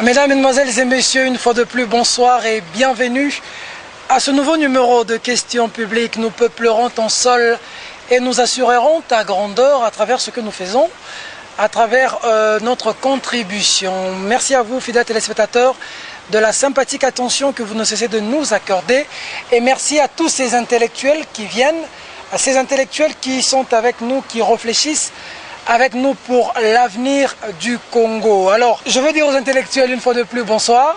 Mesdames, Mesdemoiselles et Messieurs, une fois de plus, bonsoir et bienvenue à ce nouveau numéro de questions publiques. Nous peuplerons ton sol et nous assurerons ta grandeur à travers ce que nous faisons, à travers notre contribution. Merci à vous, fidèles téléspectateurs, de la sympathique attention que vous ne cessez de nous accorder. Et merci à tous ces intellectuels qui viennent, à ces intellectuels qui sont avec nous, qui réfléchissent avec nous pour l'avenir du Congo. Alors, je veux dire aux intellectuels une fois de plus, bonsoir.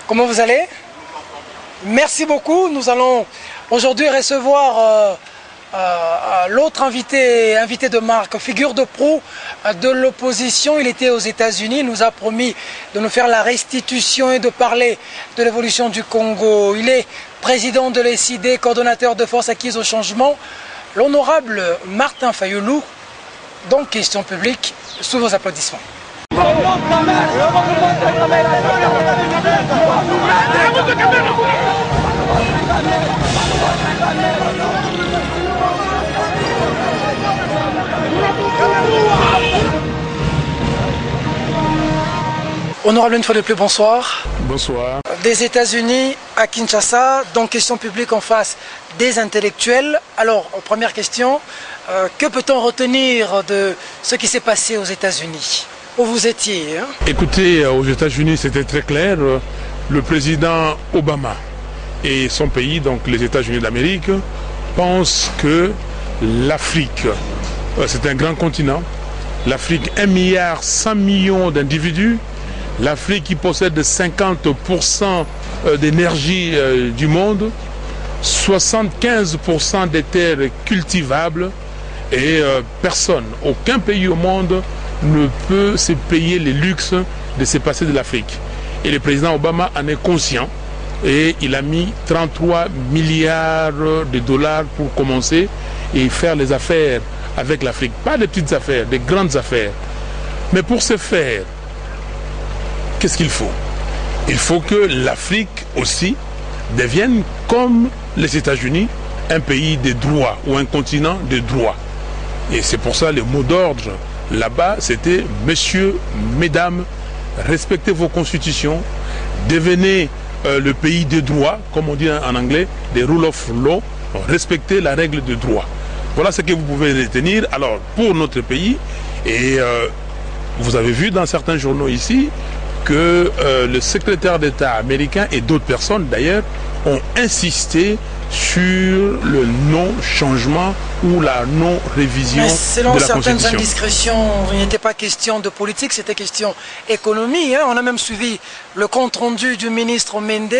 Comment vous allez? Merci beaucoup. Nous allons aujourd'hui recevoir l'autre invité de marque, figure de proue de l'opposition. Il était aux États-Unis, il nous a promis de nous faire la restitution et de parler de l'évolution du Congo. Il est président de l'ECID, coordonnateur de Force Acquise au Changement, l'honorable Martin Fayulu. Donc, question publique, sous vos applaudissements. Honorable, une fois de plus, bonsoir. Bonsoir. Des États-Unis à Kinshasa, donc question publique en face des intellectuels. Alors, première question, que peut-on retenir de ce qui s'est passé aux États-Unis? Où vous étiez, hein? Écoutez, aux États-Unis, c'était très clair. Le président Obama et son pays, donc les États-Unis d'Amérique, pensent que l'Afrique, c'est un grand continent. L'Afrique, 1,1 milliard d'individus. L'Afrique qui possède 50% d'énergie du monde, 75% des terres cultivables et personne, aucun pays au monde ne peut se payer les luxes de se passer de l'Afrique. Et le président Obama en est conscient et il a mis 33 milliards de dollars pour commencer et faire les affaires avec l'Afrique. Pas des petites affaires, des grandes affaires. Mais pour ce faire, qu'est-ce qu'il faut? Il faut que l'Afrique aussi devienne comme les États-Unis, un pays de droit ou un continent de droit. Et c'est pour ça le mot d'ordre là-bas, c'était messieurs, mesdames, respectez vos constitutions, devenez le pays de droit, comme on dit en anglais, des rule of law, respectez la règle de droit. Voilà ce que vous pouvez retenir. Alors, pour notre pays, et vous avez vu dans certains journaux ici, que le secrétaire d'État américain et d'autres personnes d'ailleurs ont insisté sur le non-changement ou la non-révision de la Constitution. Selon certaines indiscrétions, il n'était pas question de politique, c'était question économie. Hein. On a même suivi le compte-rendu du ministre Mende.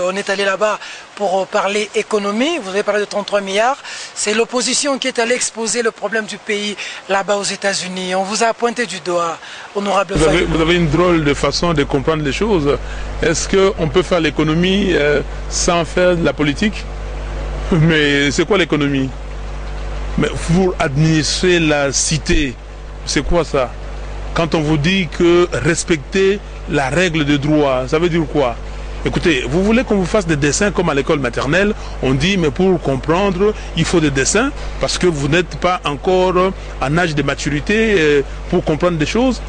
On est allé là-bas pour parler économie. Vous avez parlé de 33 milliards. C'est l'opposition qui est allée exposer le problème du pays là-bas aux États-Unis. On vous a pointé du doigt, honorable Fayulu. Vous avez une drôle de façon de comprendre les choses. Est-ce qu'on peut faire l'économie sans faire de la politique? Mais c'est quoi l'économie? Mais pour administrer la cité, c'est quoi ça? Quand on vous dit que respecter la règle de droit, ça veut dire quoi? Écoutez, vous voulez qu'on vous fasse des dessins comme à l'école maternelle? On dit, mais pour comprendre, il faut des dessins parce que vous n'êtes pas encore en âge de maturité pour comprendre des choses.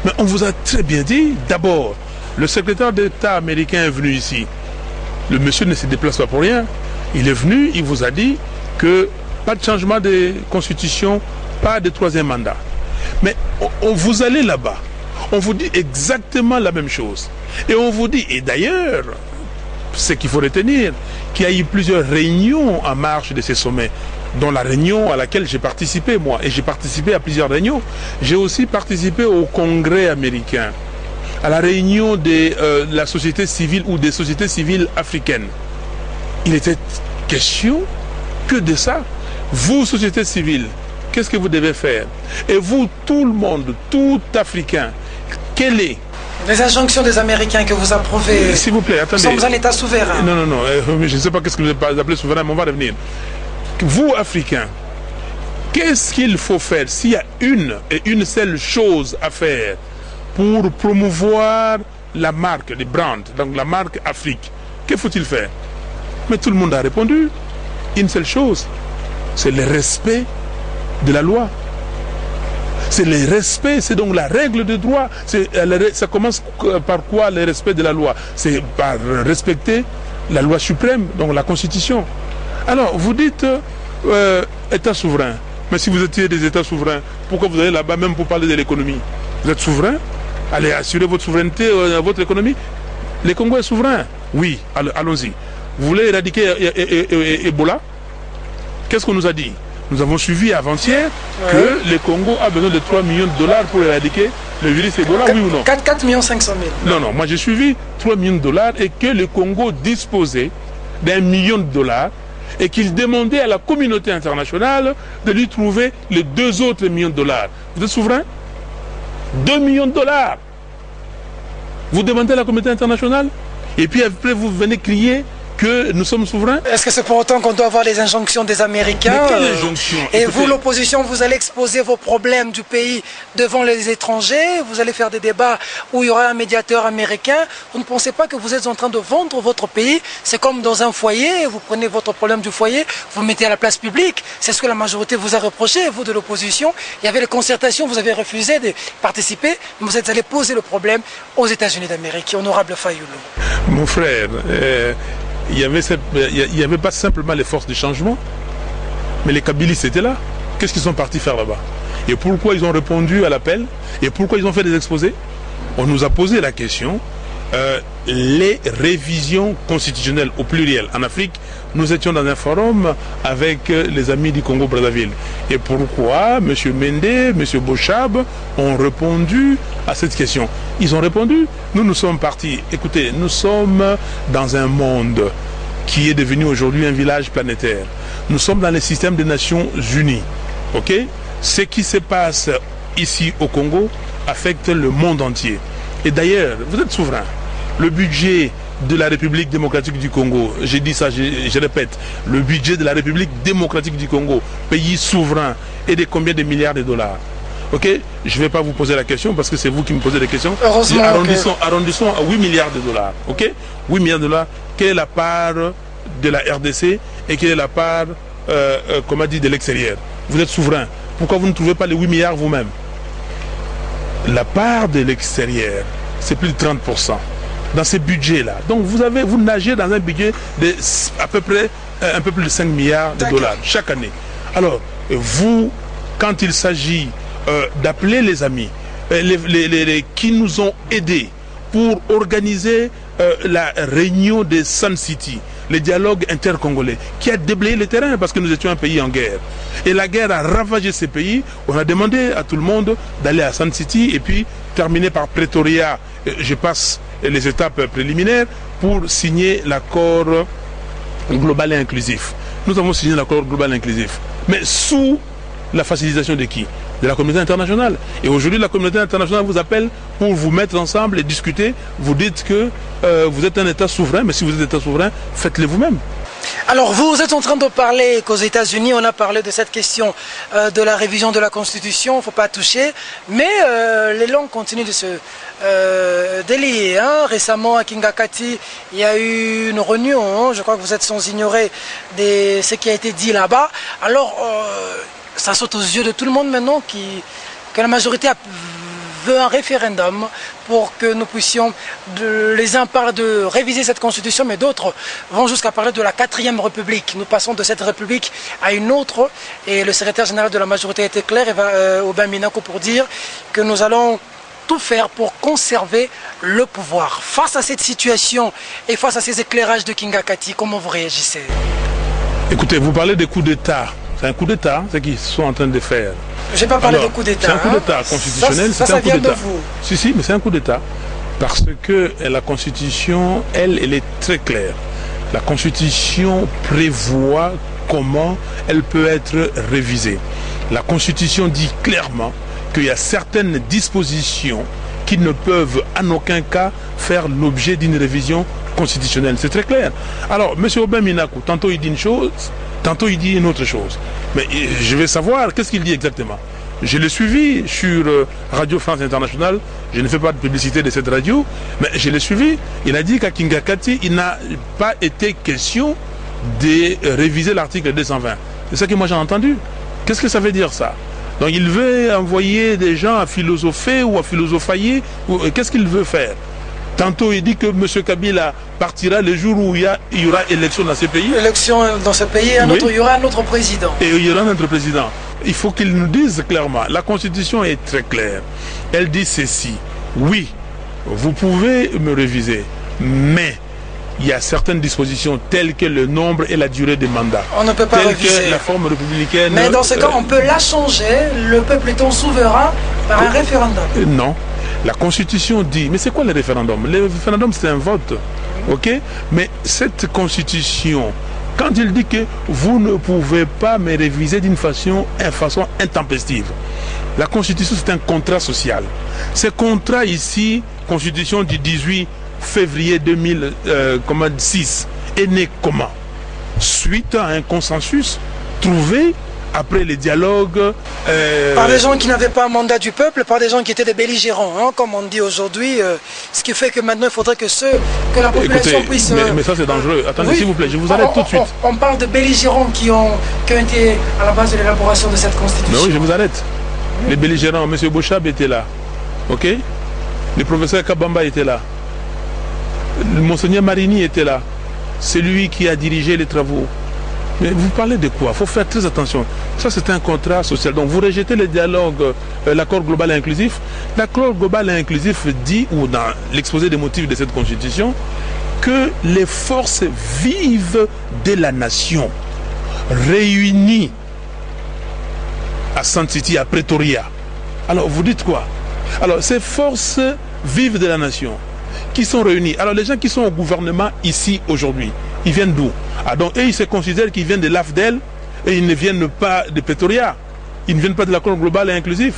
Mais on vous a très bien dit, d'abord, le secrétaire d'État américain est venu ici. Le monsieur ne se déplace pas pour rien. Il est venu, il vous a dit que pas de changement de constitution, pas de troisième mandat. Mais vous allez là-bas, on vous dit exactement la même chose. Et on vous dit, et d'ailleurs, ce qu'il faut retenir, qu'il y a eu plusieurs réunions en marge de ces sommets, dont la réunion à laquelle j'ai participé, moi, et j'ai participé à plusieurs réunions. J'ai aussi participé au Congrès américain, à la réunion de la société civile ou des sociétés civiles africaines. Il était question que de ça. Vous, société civile, qu'est-ce que vous devez faire? Et vous, tout le monde, tout Africain, quelle est les injonctions des Américains que vous approuvez? S'il vous plaît, attendez. Nous sommes un État souverain. Non, je ne sais pas qu'est-ce que vous appelez souverain, mais on va revenir. Vous, Africains, qu'est-ce qu'il faut faire? S'il y a une seule chose à faire pour promouvoir la marque, les brands, donc la marque Afrique, que faut-il faire? Mais tout le monde a répondu. Une seule chose, c'est le respect de la loi. C'est le respect, c'est donc la règle de droit. Ça commence par quoi le respect de la loi? C'est par respecter la loi suprême, donc la Constitution. Alors, vous dites État souverain. Mais si vous étiez des États souverains, pourquoi vous allez là-bas même pour parler de l'économie? Vous êtes souverain? Allez assurer votre souveraineté, votre économie. Les Congo est souverain? Oui, allons-y. Vous voulez éradiquer Ebola? Qu'est-ce qu'on nous a dit? Nous avons suivi avant-hier que le Congo a besoin de 3 millions de dollars pour éradiquer le virus Ebola, oui ou non? 4 500 000. Non, moi j'ai suivi 3 millions de dollars et que le Congo disposait d'1 million de dollars et qu'il demandait à la communauté internationale de lui trouver les 2 autres millions de dollars. Vous êtes souverain? 2 millions de dollars. Vous demandez à la communauté internationale et puis après vous venez crier que nous sommes souverains. Est-ce que c'est pour autant qu'on doit avoir les injonctions des Américains? Mais quelle injonction? Et écoutez, vous, l'opposition, vous allez exposer vos problèmes du pays devant les étrangers, vous allez faire des débats où il y aura un médiateur américain. Vous ne pensez pas que vous êtes en train de vendre votre pays? C'est comme dans un foyer, vous prenez votre problème du foyer, vous le mettez à la place publique. C'est ce que la majorité vous a reproché, vous de l'opposition. Il y avait les concertations, vous avez refusé de participer, mais vous êtes allé poser le problème aux États-Unis d'Amérique. Honorable Fayulu. Mon frère, il n'y avait pas simplement les forces de changement, mais les Kabylistes étaient là. Qu'est-ce qu'ils sont partis faire là-bas? Et pourquoi ils ont répondu à l'appel? Et pourquoi ils ont fait des exposés? On nous a posé la question. Les révisions constitutionnelles au pluriel en Afrique, nous étions dans un forum avec les amis du Congo-Brazzaville. Et pourquoi M. Mende, M. Bochab ont répondu à cette question? Ils ont répondu, nous sommes partis. Écoutez, nous sommes dans un monde qui est devenu aujourd'hui un village planétaire. Nous sommes dans le système des Nations Unies. Ok? Ce qui se passe ici au Congo affecte le monde entier. Et d'ailleurs, vous êtes souverain. Le budget de la République démocratique du Congo, j'ai dit ça, je répète, le budget de la République démocratique du Congo, pays souverain, est de combien de milliards de dollars? Ok? Je ne vais pas vous poser la question parce que c'est vous qui me posez la question. Heureusement. Arrondissons à 8 milliards de dollars. Ok? 8 milliards de dollars. Quelle est la part de la RDC et quelle est la part, comment dit, de l'extérieur? Vous êtes souverain. Pourquoi vous ne trouvez pas les 8 milliards vous-même? La part de l'extérieur, c'est plus de 30%. Dans ces budgets-là. Donc vous nagez dans un budget de à peu près un peu plus de 5 milliards de dollars chaque année. Alors, vous, quand il s'agit d'appeler les amis, qui nous ont aidés pour organiser la réunion de Sun City, le dialogue intercongolais, qui a déblayé le terrain parce que nous étions un pays en guerre. Et la guerre a ravagé ces pays. On a demandé à tout le monde d'aller à Sun City et puis terminer par Pretoria. Je passe les étapes préliminaires pour signer l'accord global et inclusif. Nous avons signé l'accord global et inclusif. Mais sous la facilitation de qui? De la communauté internationale. Et aujourd'hui, la communauté internationale vous appelle pour vous mettre ensemble et discuter. Vous dites que vous êtes un État souverain, mais si vous êtes un État souverain, faites-le vous-même. Alors, vous êtes en train de parler qu'aux États-Unis, on a parlé de cette question de la révision de la Constitution, il ne faut pas toucher, mais les langues continuent de se délier. Hein. Récemment, à Kingakati, il y a eu une réunion, hein. Je crois que vous êtes sans ignorer ce qui a été dit là-bas. Alors, ça saute aux yeux de tout le monde maintenant que la majorité veut un référendum pour que nous puissions, les uns parlent de réviser cette constitution, mais d'autres vont jusqu'à parler de la 4e République. Nous passons de cette République à une autre, et le secrétaire général de la majorité a été clair, Aubin Minaku, pour dire que nous allons tout faire pour conserver le pouvoir. Face à cette situation et face à ces éclairages de Kingakati, comment vous réagissez? Écoutez, vous parlez des coups d'État. C'est un coup d'État, ce qu'ils sont en train de faire. Je n'ai pas parlé de coup d'État. C'est un coup d'État constitutionnel, c'est un coup d'État. Si, mais c'est un coup d'État. Parce que la Constitution, elle est très claire. La Constitution prévoit comment elle peut être révisée. La Constitution dit clairement qu'il y a certaines dispositions qui ne peuvent en aucun cas faire l'objet d'une révision constitutionnelle. C'est très clair. Alors, M. Aubin Minaku, tantôt il dit une chose, tantôt il dit une autre chose. Mais je vais savoir qu'est-ce qu'il dit exactement. Je l'ai suivi sur Radio France Internationale. Je ne fais pas de publicité de cette radio, mais je l'ai suivi. Il a dit qu'à Kingakati, il n'a pas été question de réviser l'article 220. C'est ça que moi j'ai entendu. Qu'est-ce que ça veut dire ça? Donc il veut envoyer des gens à philosopher ou à philosophailler. Qu'est-ce qu'il veut faire? Tantôt il dit que M. Kabila partira le jour où il y aura élection dans ce pays. Élection dans ce pays, il y aura un autre président. Et il y aura un autre président. Il faut qu'il nous dise clairement. La Constitution est très claire. Elle dit ceci. Oui, vous pouvez me réviser, mais il y a certaines dispositions telles que le nombre et la durée des mandats. On ne peut pas réviser. Que la forme républicaine. Mais dans ce cas, on peut la changer, le peuple étant souverain, par un référendum. Non. La Constitution dit, mais c'est quoi le référendum? Le référendum, c'est un vote. Ok? Mais cette Constitution, quand il dit que vous ne pouvez pas me réviser d'une façon intempestive, la Constitution, c'est un contrat social. Ce contrat ici, Constitution du 18 février 2006, est né comment? Suite à un consensus trouvé après les dialogues... par des gens qui n'avaient pas un mandat du peuple, par des gens qui étaient des belligérants, hein, comme on dit aujourd'hui, ce qui fait que maintenant il faudrait que la population puisse... Mais ça c'est dangereux. Attendez, oui, s'il vous plaît, je vous arrête tout de suite. On parle de belligérants qui ont été à la base de l'élaboration de cette constitution. Mais oui, je vous arrête. Les belligérants, M. Bouchab était là. Ok? Le professeur Kabamba était là. Le Monseigneur Marini était là. C'est lui qui a dirigé les travaux. Mais vous parlez de quoi? Il faut faire très attention. Ça, c'est un contrat social. Donc, vous rejetez le dialogue, l'accord global et inclusif. L'accord global et inclusif dit, ou dans l'exposé des motifs de cette Constitution, que les forces vives de la nation, réunies à Sun City, à Pretoria. Alors, vous dites quoi? Alors, ces forces vives de la nation, qui sont réunies. Alors, les gens qui sont au gouvernement ici, aujourd'hui, ils viennent d'où? Ah, donc, eux, ils se considèrent qu'ils viennent de l'AFDEL et ils ne viennent pas de Pretoria. Ils ne viennent pas de l'accord global et inclusif.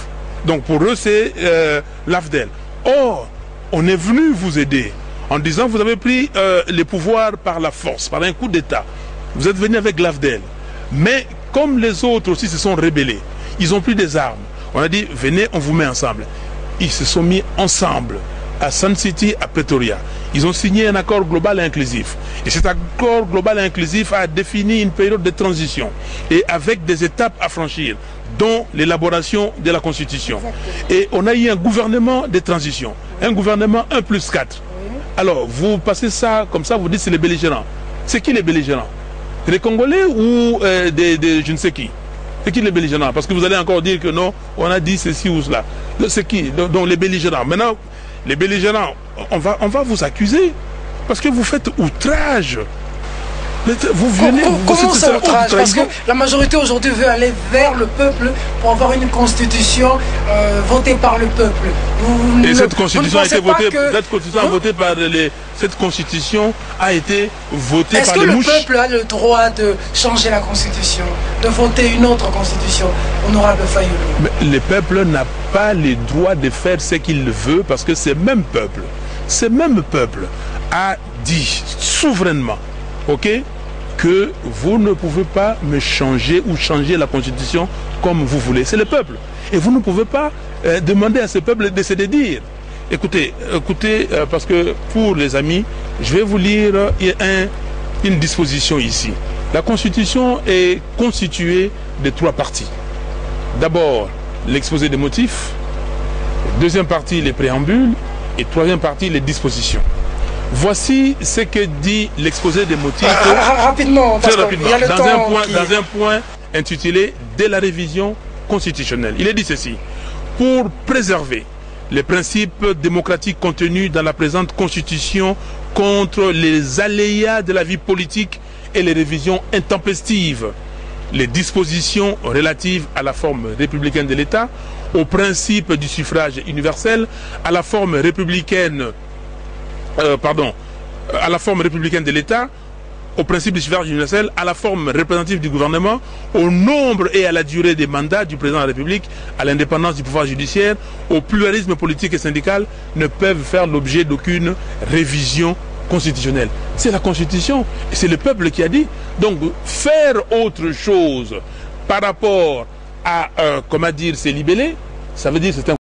Donc, pour eux, c'est l'AFDEL. Or, on est venu vous aider en disant vous avez pris les pouvoirs par la force, par un coup d'État. Vous êtes venu avec l'AFDEL. Mais, comme les autres aussi se sont rébellés, ils ont pris des armes. On a dit, venez, on vous met ensemble. Ils se sont mis ensemble à Sun City, à Pretoria. Ils ont signé un accord global et inclusif. Et cet accord global et inclusif a défini une période de transition. Et avec des étapes à franchir, dont l'élaboration de la Constitution. Et on a eu un gouvernement de transition. Un gouvernement 1+4. Alors, vous passez ça comme ça, vous dites c'est les belligérants. C'est qui les belligérants? Les Congolais ou je ne sais qui? C'est qui les belligérants? Parce que vous allez encore dire que non, on a dit ceci ou cela. C'est qui? Donc les belligérants. Maintenant, les belligérants, on va vous accuser parce que vous faites outrage. Vous venez... Comment ça outrage? Parce que la majorité aujourd'hui veut aller vers le peuple pour avoir une constitution votée par le peuple. Et cette constitution a été votée, cette constitution a été votée par les mouches. Est-ce que le peuple a le droit de changer la constitution, de voter une autre constitution, honorable Fayulu? Le peuple n'a pas le droit de faire ce qu'il veut parce que ce même peuple a dit souverainement, ok, que vous ne pouvez pas me changer ou changer la constitution comme vous voulez. C'est le peuple. Et vous ne pouvez pas demander à ce peuple de se dire. Écoutez, parce que pour les amis, je vais vous lire une disposition ici. La Constitution est constituée de 3 parties. D'abord, l'exposé des motifs. Deuxième partie, les préambules. Et troisième partie, les dispositions. Voici ce que dit l'exposé des motifs. Rapidement, très rapidement. Dans un point intitulé « Dès la révision constitutionnelle ». Il est dit ceci. Pour préserver les principes démocratiques contenus dans la présente constitution contre les aléas de la vie politique et les révisions intempestives, les dispositions relatives à la forme républicaine de l'État, au principe du suffrage universel, à la forme républicaine à la forme républicaine de l'État, au principe du suffrage universel, à la forme représentative du gouvernement, au nombre et à la durée des mandats du président de la République, à l'indépendance du pouvoir judiciaire, au pluralisme politique et syndical, ne peuvent faire l'objet d'aucune révision constitutionnelle. C'est la Constitution, et c'est le peuple qui a dit. Donc, faire autre chose par rapport à, comment dire, ces libellés, ça veut dire que c'est un